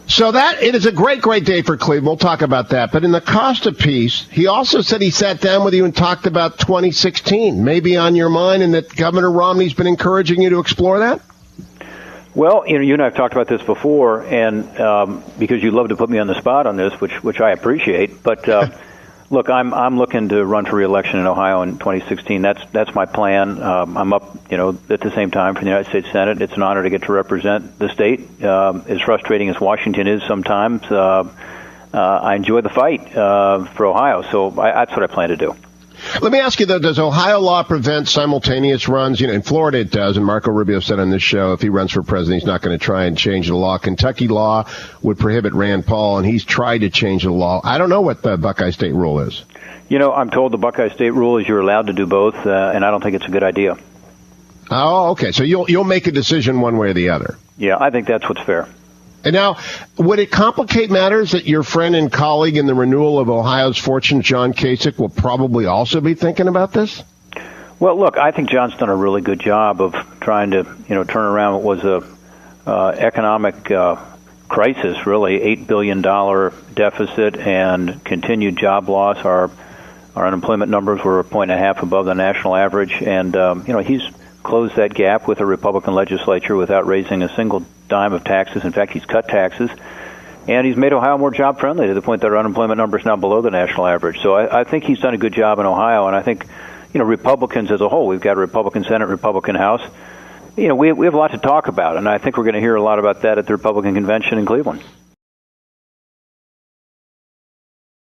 So it is a great, great day for Cleveland. We'll talk about that. But in the Costa piece, he also said he sat down with you and talked about 2016, maybe on your mind, and that Governor Romney's been encouraging you to explore that? Well, you and I have talked about this before, and because you love to put me on the spot on this, which I appreciate. But look, I'm looking to run for re-election in Ohio in 2016. That's my plan. I'm up, at the same time for the United States Senate. It's an honor to get to represent the state. As frustrating as Washington is sometimes, I enjoy the fight for Ohio. So that's what I plan to do. Let me ask you, though, does Ohio law prevent simultaneous runs? In Florida it does, and Marco Rubio said on this show if he runs for president, he's not going to try and change the law. Kentucky law would prohibit Rand Paul, and he's tried to change the law. I don't know what the Buckeye State rule is. I'm told the Buckeye State rule is you're allowed to do both, and I don't think it's a good idea. Oh, okay. So you'll make a decision one way or the other. Yeah, I think that's what's fair. And now, would it complicate matters that your friend and colleague in the renewal of Ohio's fortune, John Kasich, will probably also be thinking about this? Well, look, I think John's done a really good job of trying to, turn around what was a economic crisis, really, $8 billion deficit and continued job loss. Our unemployment numbers were 1.5 above the national average, and he's closed that gap with a Republican legislature without raising a single dime of taxes. In fact, he's cut taxes, and he's made Ohio more job-friendly to the point that our unemployment number is now below the national average. So I think he's done a good job in Ohio, and I think, Republicans as a whole, we've got a Republican Senate, Republican House. We have a lot to talk about, and I think we're going to hear a lot about that at the Republican convention in Cleveland.